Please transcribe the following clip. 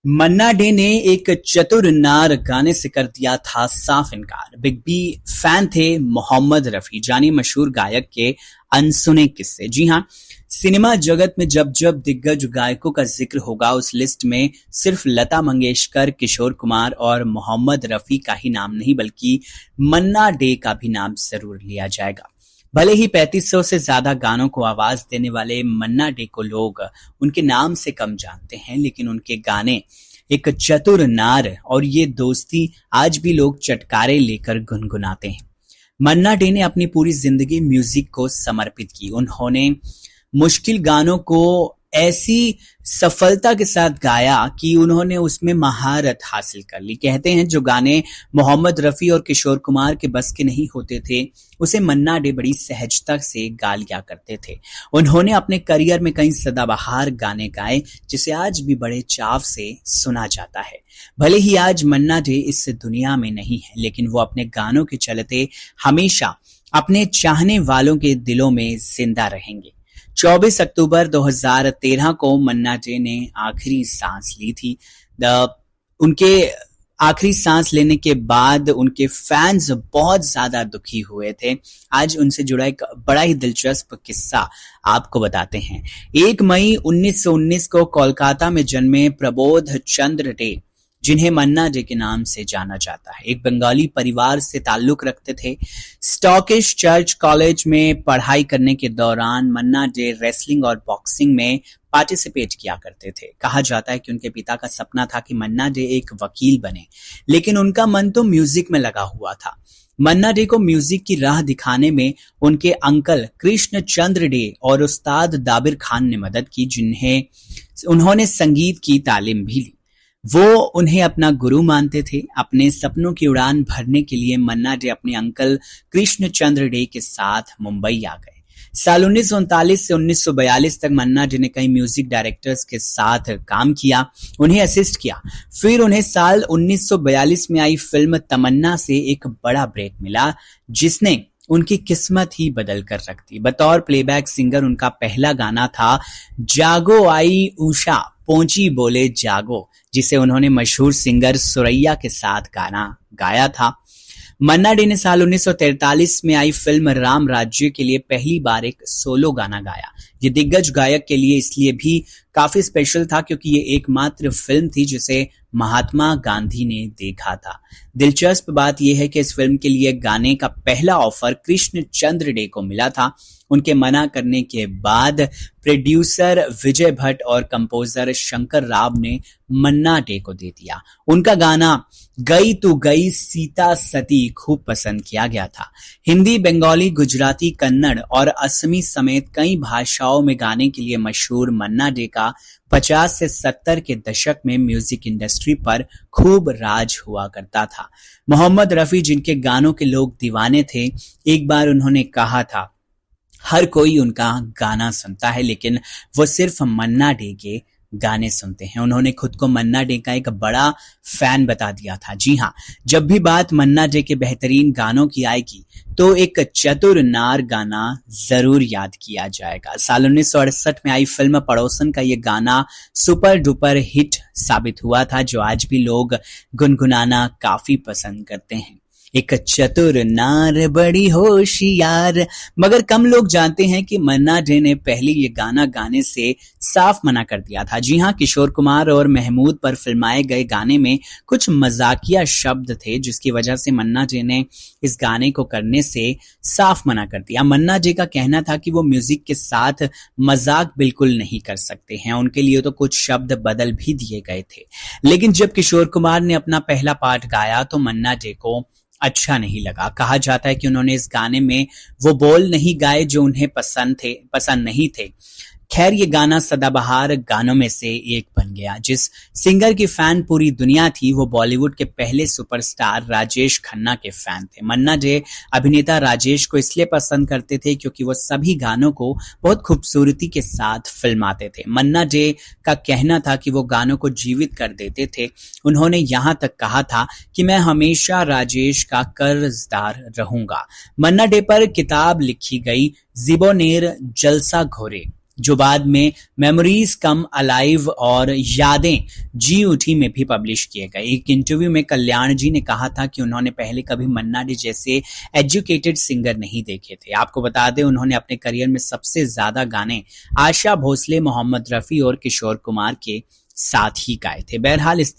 मन्ना day ने एक चतुर नार गाने से कर दिया था साफ इनकार। बिग बी फैन थे मोहम्मद रफी, जानी मशहूर गायक के अनसुने किस्से। जी हाँ, सिनेमा जगत में जब जब दिग्गज गायकों का जिक्र होगा, उस लिस्ट में सिर्फ लता मंगेशकर, किशोर कुमार और मोहम्मद रफी का ही नाम नहीं बल्कि मन्ना डे का भी नाम जरूर लिया जाएगा। भले ही 3500 से ज्यादा गानों को आवाज देने वाले मन्ना डे को लोग उनके नाम से कम जानते हैं, लेकिन उनके गाने एक चतुर नार और ये दोस्ती आज भी लोग चटकारे लेकर गुनगुनाते हैं। मन्ना डे ने अपनी पूरी जिंदगी म्यूजिक को समर्पित की। उन्होंने मुश्किल गानों को ऐसी सफलता के साथ गाया कि उन्होंने उसमें महारत हासिल कर ली। कहते हैं जो गाने मोहम्मद रफी और किशोर कुमार के बस के नहीं होते थे, उसे मन्ना डे बड़ी सहजता से गा लिया करते थे। उन्होंने अपने करियर में कई सदाबहार गाने गाए, जिसे आज भी बड़े चाव से सुना जाता है। भले ही आज मन्ना डे इस दुनिया में नहीं है, लेकिन वो अपने गानों के चलते हमेशा अपने चाहने वालों के दिलों में जिंदा रहेंगे। 24 अक्टूबर 2013 को मन्ना डे ने आखिरी सांस ली थी। उनके आखिरी सांस लेने के बाद उनके फैंस बहुत ज्यादा दुखी हुए थे। आज उनसे जुड़ा एक बड़ा ही दिलचस्प किस्सा आपको बताते हैं। 1 मई 1919 को कोलकाता में जन्मे प्रबोध चंद्र डे, जिन्हें मन्ना डे के नाम से जाना जाता है, एक बंगाली परिवार से ताल्लुक रखते थे। स्टॉकिश चर्च कॉलेज में पढ़ाई करने के दौरान मन्ना डे रेसलिंग और बॉक्सिंग में पार्टिसिपेट किया करते थे। कहा जाता है कि उनके पिता का सपना था कि मन्ना डे एक वकील बने, लेकिन उनका मन तो म्यूजिक में लगा हुआ था। मन्ना डे को म्यूजिक की राह दिखाने में उनके अंकल कृष्ण चंद्र डे और उस्ताद दाबिर खान ने मदद की, जिन्हें उन्होंने संगीत की तालीम भी ली। वो उन्हें अपना गुरु मानते थे। अपने सपनों की उड़ान भरने के लिए मन्ना डे अपने अंकल कृष्ण चंद्र डे के साथ मुंबई आ गए। साल 1939 से 1942 तक मन्ना डे ने कई म्यूजिक डायरेक्टर्स के साथ काम किया, उन्हें असिस्ट किया। फिर उन्हें साल 1942 में आई फिल्म तमन्ना से एक बड़ा ब्रेक मिला, जिसने उनकी किस्मत ही बदल कर रख दी। बतौर प्लेबैक सिंगर उनका पहला गाना था जागो आई उषा पहुंची बोले जागो, जिसे उन्होंने मशहूर सिंगर सुरैया के साथ गाना गाया था। मन्ना डे ने साल 1943 में आई फिल्म राम राज्य के लिए पहली बार एक सोलो गाना गाया। ये दिग्गज गायक के लिए इसलिए भी काफी स्पेशल था क्योंकि ये एकमात्र फिल्म थी जिसे महात्मा गांधी ने देखा था। दिलचस्प बात यह है कि इस फिल्म के लिए गाने का पहला ऑफर कृष्ण चंद्र डे को मिला था। उनके मना करने के बाद प्रोड्यूसर विजय भट्ट और कंपोजर शंकर राव ने मन्ना डे को दे दिया। उनका गाना गई तू गई सीता सती खूब पसंद किया गया था। हिंदी, बंगाली, गुजराती, कन्नड़ और असमी समेत कई भाषाओं में गाने के लिए मशहूर मन्ना डे का 50 से 70 के दशक में म्यूजिक इंडस्ट्री पर खूब राज हुआ करता था। मोहम्मद रफी, जिनके गानों के लोग दीवाने थे, एक बार उन्होंने कहा था हर कोई उनका गाना सुनता है, लेकिन वो सिर्फ मन्ना डे के गाने सुनते हैं। उन्होंने खुद को मन्ना डे का एक बड़ा फैन बता दिया था। जी हाँ, जब भी बात मन्ना डे के बेहतरीन गानों की आएगी तो एक चतुर नार गाना जरूर याद किया जाएगा। साल 1968 में आई फिल्म पड़ोसन का ये गाना सुपर डुपर हिट साबित हुआ था, जो आज भी लोग गुनगुनाना काफी पसंद करते हैं। एक चतुर नार बड़ी होशियार, मगर कम लोग जानते हैं कि मन्ना डे ने पहले ये गाना गाने से साफ मना कर दिया था। जी हाँ, किशोर कुमार और महमूद पर फिल्माए गए गाने में कुछ मजाकिया शब्द थे, जिसकी वजह से मन्ना डे ने इस गाने को करने से साफ मना कर दिया। मन्ना डे का कहना था कि वो म्यूजिक के साथ मजाक बिल्कुल नहीं कर सकते हैं। उनके लिए तो कुछ शब्द बदल भी दिए गए थे, लेकिन जब किशोर कुमार ने अपना पहला पार्ट गाया तो मन्ना डे को अच्छा नहीं लगा। कहा जाता है कि उन्होंने इस गाने में वो बोल नहीं गाए जो उन्हें पसंद नहीं थे। खैर, ये गाना सदाबहार गानों में से एक बन गया। जिस सिंगर की फैन पूरी दुनिया थी, वो बॉलीवुड के पहले सुपरस्टार राजेश खन्ना के फैन थे। मन्ना डे अभिनेता राजेश को इसलिए पसंद करते थे क्योंकि वो सभी गानों को बहुत खूबसूरती के साथ फिल्माते थे। मन्ना डे का कहना था कि वो गानों को जीवित कर देते थे। उन्होंने यहाँ तक कहा था कि मैं हमेशा राजेश का कर्जदार रहूंगा। मन्ना डे पर किताब लिखी गई जिबोनेर जलसा घोरे, जो बाद में मेमोरीज कम अलाइव और यादें जी उठी में भी पब्लिश किए गए। एक इंटरव्यू में कल्याण जी ने कहा था कि उन्होंने पहले कभी मन्ना डे जैसे एजुकेटेड सिंगर नहीं देखे थे। आपको बता दें, उन्होंने अपने करियर में सबसे ज्यादा गाने आशा भोसले, मोहम्मद रफी और किशोर कुमार के साथ ही गाए थे। बहरहाल इस